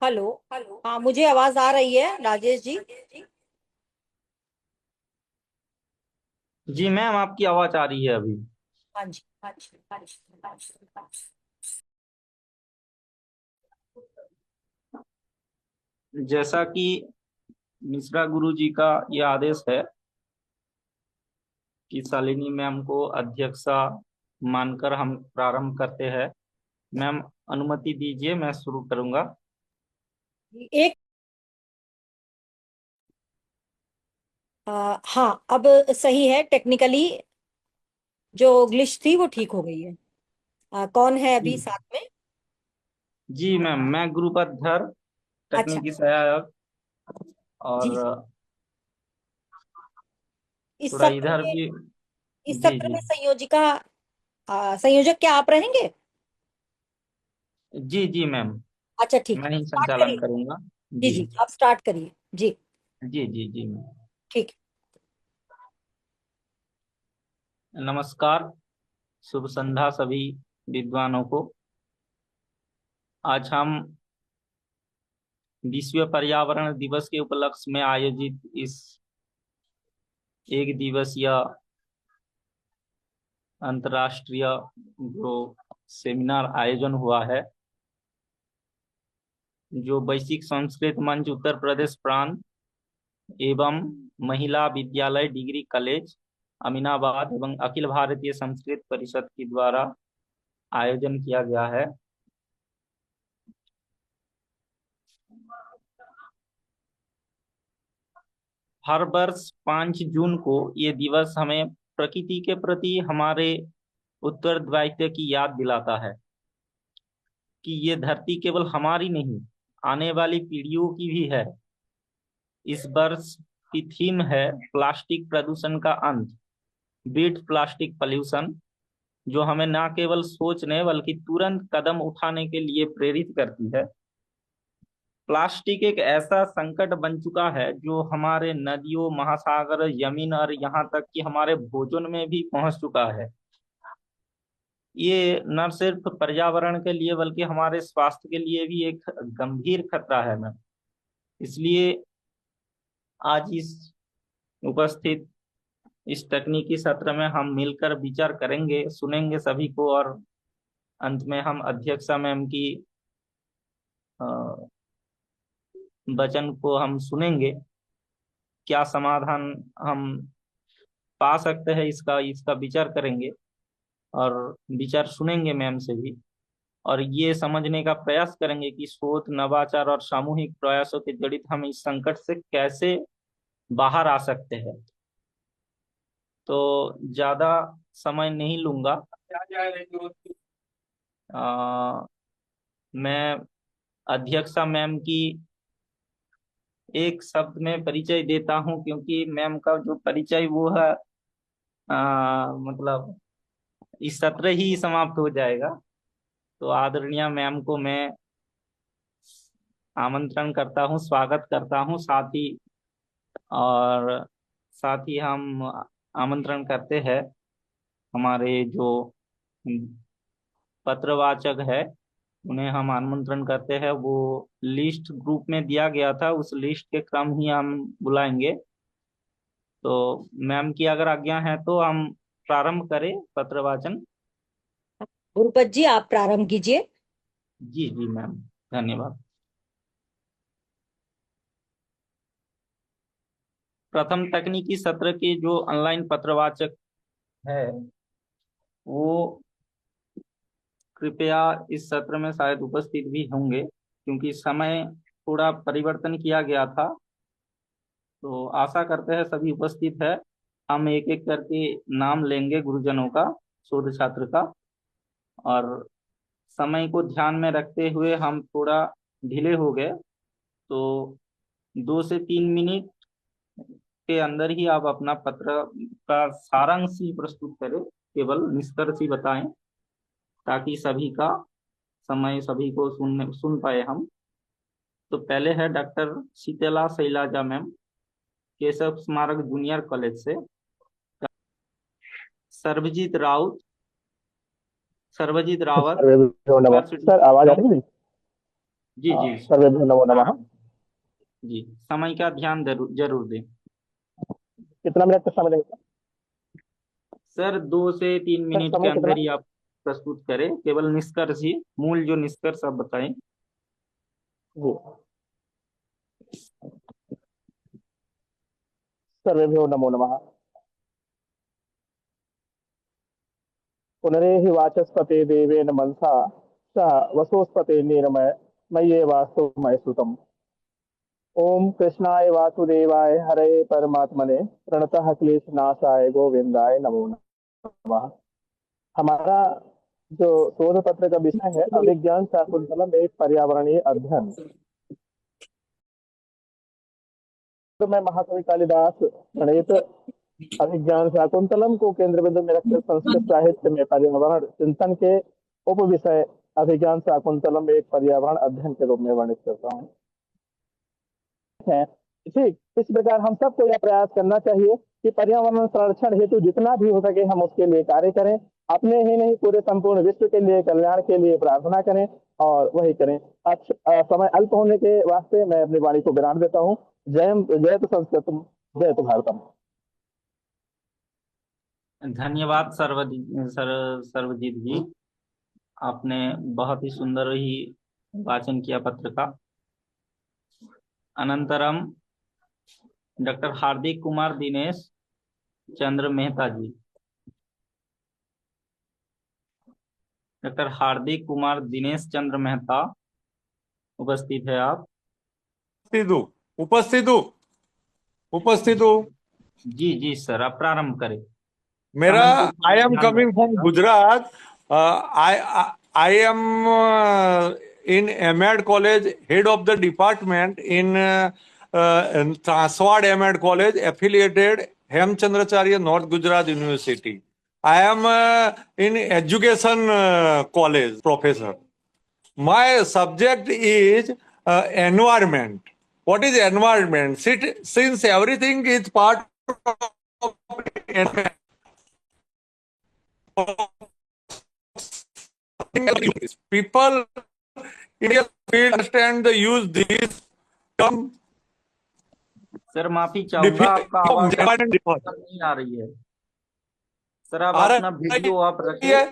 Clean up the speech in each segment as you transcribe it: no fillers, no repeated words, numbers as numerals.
Hello. हाँ, मुझे आवाज आ रही है राजेश जी। जी मैम, आपकी आवाज आ रही है अभी। हाँ जी, हाँ जी, हाँ जी, हाँ जी, हाँ जी। जैसा कि मिश्रा गुरु जी का यह आदेश है कि शालिनी मैम को अध्यक्षा मानकर हम प्रारंभ करते हैं। मैम, अनुमति दीजिए, मैं शुरू करूंगा। एक हाँ, अब सही है टेक्निकली। जो ग्लिच थी वो ठीक हो गई है। कौन है जी अभी साथ में? जी मैम, मैं गुरुपतधर, अच्छा। तकनीकी सहायक, जी जी। और इस थोड़ा सत्र इधर में भी। इस जी सत्र जी। में संयोजक क्या आप रहेंगे? जी जी मैम, अच्छा, ठीक मैं है, ही स्टार्ट संचालन करिए। करूंगा। जी जी जी, आप स्टार्ट करिए जी। जी जी जी मैम। ठीक नमस्कार, शुभ संध्या सभी विद्वानों को। आज हम विश्व पर्यावरण दिवस के उपलक्ष्य में आयोजित इस एक दिवसीय अंतर्राष्ट्रीय जो सेमिनार आयोजन हुआ है, जो वैश्विक संस्कृत मंच उत्तर प्रदेश प्रांत एवं महिला विद्यालय डिग्री कॉलेज अमीनाबाद एवं अखिल भारतीय संस्कृत परिषद के द्वारा आयोजन किया गया है। हर वर्ष 5 जून को ये दिवस हमें प्रकृति के प्रति हमारे उत्तरदायित्व की याद दिलाता है कि ये धरती केवल हमारी नहीं, आने वाली पीढ़ियों की भी है। इस वर्ष की थीम है प्लास्टिक प्रदूषण का अंत, बीट प्लास्टिक पॉल्यूशन, जो हमें न केवल सोचने बल्कि तुरंत कदम उठाने के लिए प्रेरित करती है। प्लास्टिक एक ऐसा संकट बन चुका है जो हमारे नदियों, महासागर, जमीन और यहाँ तक कि हमारे भोजन में भी पहुंच चुका है। ये न सिर्फ पर्यावरण के लिए बल्कि हमारे स्वास्थ्य के लिए भी एक गंभीर खतरा है मैम। इसलिए आज इस उपस्थित इस तकनीकी सत्र में हम मिलकर विचार करेंगे, सुनेंगे सभी को, और अंत में हम अध्यक्षा मैम की वचन को हम सुनेंगे। क्या समाधान हम पा सकते हैं, इसका इसका विचार करेंगे और विचार सुनेंगे मैम से भी, और ये समझने का प्रयास करेंगे कि शोध, नवाचार और सामूहिक प्रयासों के जरिए हम इस संकट से कैसे बाहर आ सकते हैं। तो ज्यादा समय नहीं लूंगा। अ, मैं अध्यक्षा मैम की एक शब्द में परिचय देता हूं, क्योंकि मैम का जो परिचय वो है, मतलब इस सत्र ही समाप्त हो जाएगा। तो आदरणीय मैम को मैं आमंत्रण करता हूं, स्वागत करता हूं, और साथ ही हम आमंत्रण करते हैं हमारे जो पत्रवाचक है, उन्हें हम आमंत्रण करते हैं। वो लिस्ट ग्रुप में दिया गया था, उस लिस्ट के क्रम ही हम बुलाएंगे। तो मैम की अगर आज्ञा है तो हम प्रारंभ करें पत्रवाचन। गुरुपत जी, आप प्रारंभ कीजिए। जी जी मैम, धन्यवाद। प्रथम तकनीकी सत्र के जो ऑनलाइन पत्रवाचक है, वो कृपया इस सत्र में शायद उपस्थित भी होंगे, क्योंकि समय थोड़ा परिवर्तन किया गया था। तो आशा करते हैं सभी उपस्थित है। हम एक एक करके नाम लेंगे गुरुजनों का, शोध छात्र का, और समय को ध्यान में रखते हुए हम थोड़ा ढीले हो गए। तो 2 से 3 मिनट के अंदर ही आप अपना पत्र का सारांश ही प्रस्तुत करें, केवल निष्कर्ष ही बताएं, ताकि सभी का समय, सभी को सुन पाए हम। तो पहले है डॉक्टर शीतला शैलाजा मैम, केशव स्मारक जूनियर कॉलेज से। सर्वजीत राउत, सर्वजीत रावत, सर, धन्यवाद यूनिवर्सिटी सर। आवाज आ लखनऊ। रही है मेरी? जी जी सर्वेभ्यो नमो नमः। जी। समय का ध्यान जरूर जरूर दें। कितना मिनट का समय लगेगा सर 2 से 3 सर? मिनट के समय कितना? अंदर ही आप प्रस्तुत करें, केवल निष्कर्ष ही, मूल जो निष्कर्ष आप बताएं। जी। सर्वेभ्यो नमो नमः। पुनरेहि वाचस्पते देवेन मनसा स वसोस्पते नीरमय मय्ये वास्तु मय सुतम। ओम कृष्णाय वासुदेवाय हरे परमात्मने प्रणतः क्लेशनाशाय गोविंदाय नमो नमः। हमारा जो शोध पत्र का विषय है अभिज्ञान शाकुंतलम एक पर्यावरणीय अध्ययन। तो मैं महाकवि कालिदास प्रणीत अभिज्ञान शाकुंतलम को केंद्र बिंदु में रखकर संस्कृत साहित्य में पर्यावरण चिंतन के उप विषय अभिज्ञान शाकुंतलम एक पर्यावरण अध्ययन के रूप में वर्णित करता हूँ। है ठीक इस प्रकार हम सबको यह प्रयास करना चाहिए कि पर्यावरण संरक्षण हेतु जितना भी हो सके हम उसके लिए कार्य करें। अपने ही नहीं पूरे संपूर्ण विश्व के लिए कल्याण के लिए प्रार्थना करें और वही करें। समय अल्प होने के वास्ते मैं अपनी वाणी को विराम देता हूँ। जयतु संस्कृतम जयतु भारतम। धन्यवाद सर्वजीत जी। आपने बहुत ही सुंदर ही वाचन किया पत्र का। अनंतरम डॉक्टर हार्दिक कुमार दिनेश चंद्र मेहता जी। डॉक्टर हार्दिक कुमार दिनेश चंद्र मेहता, उपस्थित है आप? उपस्थित हूँ उपस्थित हूँ। जी जी सर, आप प्रारंभ करें। मेरा समय को आई एम ध्यान कमिंग फ्रॉम रखिएगा। Gujarat. I am in AMAD College, head of the department in Transwad AMAD College, affiliated Hemchandracharya North Gujarat University. I am in education college professor. My subject is environment. What is environment? Since everything is part of environment, people India will understand the use these term sir माफी चाहूंगा, आपका आवाज different. नहीं आ रही है। Sir आप आ अपना रही वीडियो आप रखें। है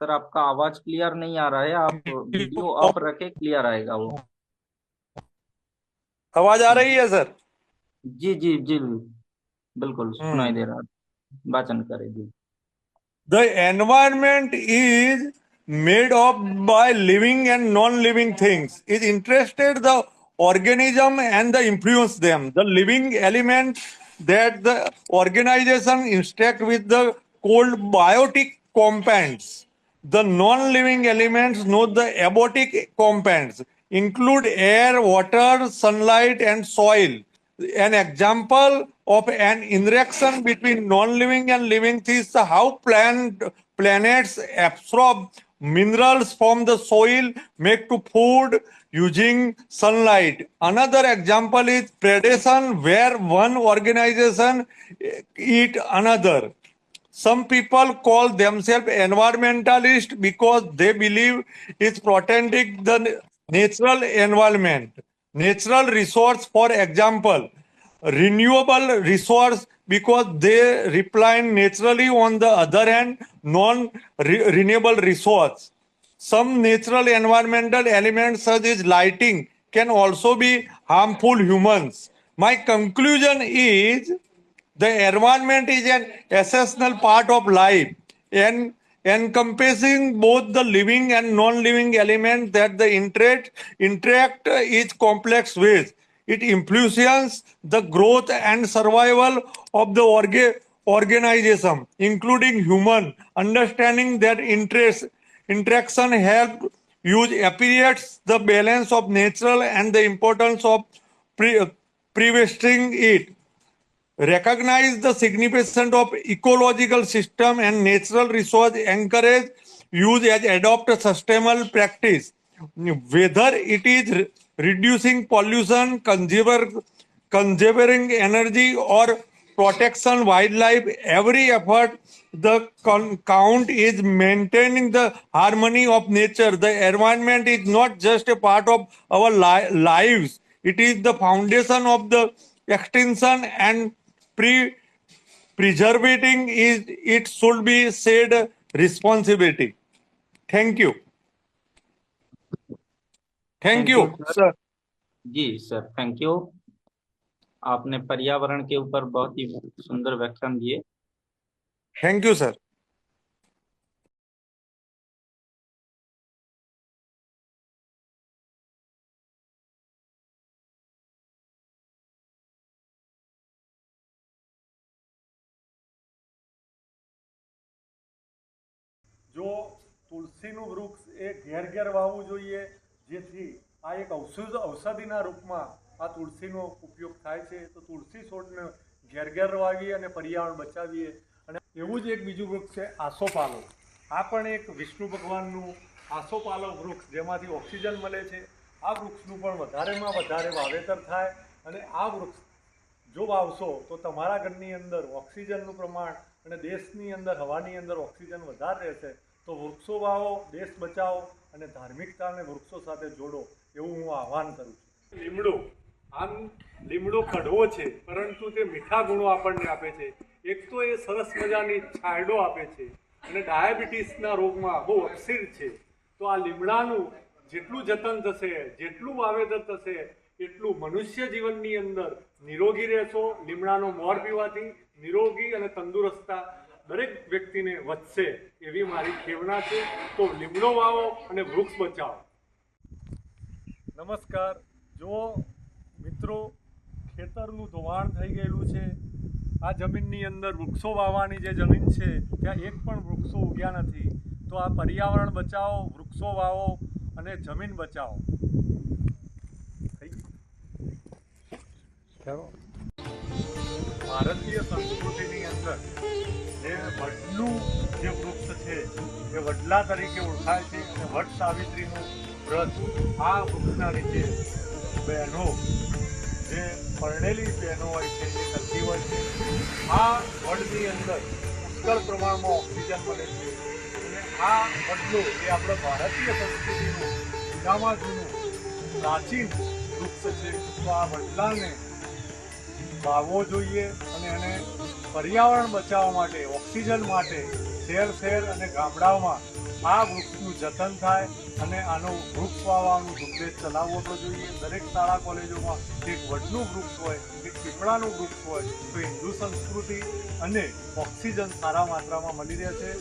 सर आपका आवाज क्लियर नहीं आ रहा है, आप वीडियो आप रखें, क्लियर आएगा वो। आवाज आ रही है सर? जी जी जी बिल्कुल सुनाई दे रहा है। वाचन करें जी। The environment is made up by living and non-living things. It interested the organism and the influence them. The living element that the organization interact with the called biotic compounds. The non-living elements know the abiotic compounds include air, water, sunlight, and soil. An example of an interaction between non-living and living things is how planets absorb minerals from the soil, make to food using sunlight. Another example is predation, where one organization eat another. Some people call themselves environmentalists because they believe it's protecting the natural environment. Natural resource, for example, renewable resource because they rely naturally. On the other hand, non-renewable resource. Some natural environmental elements such as lighting can also be harmful humans. My conclusion is the environment is an essential part of life and encompassing both the living and non-living elements that the interact is complex ways. It influences the growth and survival of the organization, including human. Understanding that interaction help use appreciates the balance of natural and the importance of preserving it. Recognize the significance of ecological system and natural resource, encourage use as adopt a sustainable practice. Whether it is reducing pollution, conserving energy or protection wildlife, every effort the count is maintaining the harmony of nature. The environment is not just a part of our lives, it is the foundation of the extinction and preserving is it should be said responsibility. Thank you. Thank thank you you, sir. sir. जी sir, thank you. आपने पर्यावरण के ऊपर बहुत ही सुंदर व्याख्यान दिए। Thank you, sir. જો તુલસીનું વૃક્ષ એ ઘેર ઘેર વાવવું જોઈએ, જેથી આ એક ઔષધિના રૂપમાં આ તુલસીનો ઉપયોગ થાય છે, તો તુલસી છોડને ઘેર ઘેર વાવીએ અને પર્યાવરણ બચાવીએ। અને એવું જ એક બીજું વૃક્ષ છે આસોપાલવ। આ પણ એક વિષ્ણુ ભગવાનનું આસોપાલવ વૃક્ષ, જેમાંથી ઓક્સિજન મળે છે। આ વૃક્ષનું પણ વધારેમાં વધારે વાવેતર થાય અને આ વૃક્ષ જો વાવશો તો તમારા ઘરની અંદર ઓક્સિજનનું પ્રમાણ અને દેશની અંદર હવાની અંદર ઓક્સિજન વધારે રહેશે। તો વૃક્ષો વાવો, દેશ બચાવો અને ધાર્મિકતાને વૃક્ષો સાથે જોડો, એવું હું આહવાન કરું છું। લીમડો, આમ લીમડો કડવો છે, પરંતુ તે મીઠા ગુણો આપણને આપે છે। એક તો એ સરસ મજાની છાંયડો આપે છે અને ડાયાબિટીસના રોગમાં બહુ અક્ષીર છે। તો આ લીમડાનું જેટલું જતન થશે, જેટલું વાવેતર થશે, એટલું મનુષ્ય જીવનની અંદર નિરોગી રહેશો। લીમડાનો મોર પીવાથી નિરોગી અને તંદુરસ્તા દરેક વ્યક્તિને વધશે, એવી મારી ખેવના છે। તો લીમડો વાવો અને વૃક્ષ બચાવો। નમસ્કાર। જો મિત્રો, ખેતરનું ધોવાણ થઈ ગયેલું છે, આ જમીનની અંદર વૃક્ષો વાવવાની જે જમીન છે ત્યાં એક પણ વૃક્ષો ઉગ્યા નથી। તો આ પર્યાવરણ બચાવો, વૃક્ષો વાવો અને જમીન બચાવો। ભારતીય સંસ્કૃતિની અંદર જે વડનું જે વૃક્ષ છે એ વડલા તરીકે ઓળખાય છે અને વટ સાવિત્રીનું વ્રત આ વૃક્ષના નીચે બહેનો, જે પરણેલી બહેનો હોય છે, એ કરતી હોય છે। આ વડની અંદર પુષ્કળ પ્રમાણમાં ઓક્સિજન મળે છે અને આ વડલું એ આપણા ભારતીય સંસ્કૃતિનું જૂનામાં જૂનું પ્રાચીન વૃક્ષ છે। તો આ વડલાને વાવવો જોઈએ અને એને પર્યાવરણ બચાવવા માટે, ઓક્સિજન માટે શહેર શહેર અને ગામડાઓમાં આ વૃક્ષનું જતન થાય અને આનું વૃક્ષ વાવવાનું ઝુંબેશ ચલાવવો તો જોઈએ। દરેક શાળા કોલેજોમાં એક વડનું વૃક્ષ હોય, એક પીપળાનું વૃક્ષ હોય, તો હિન્દુ સંસ્કૃતિ અને ઓક્સિજન સારા માત્રામાં મળી રહેશે।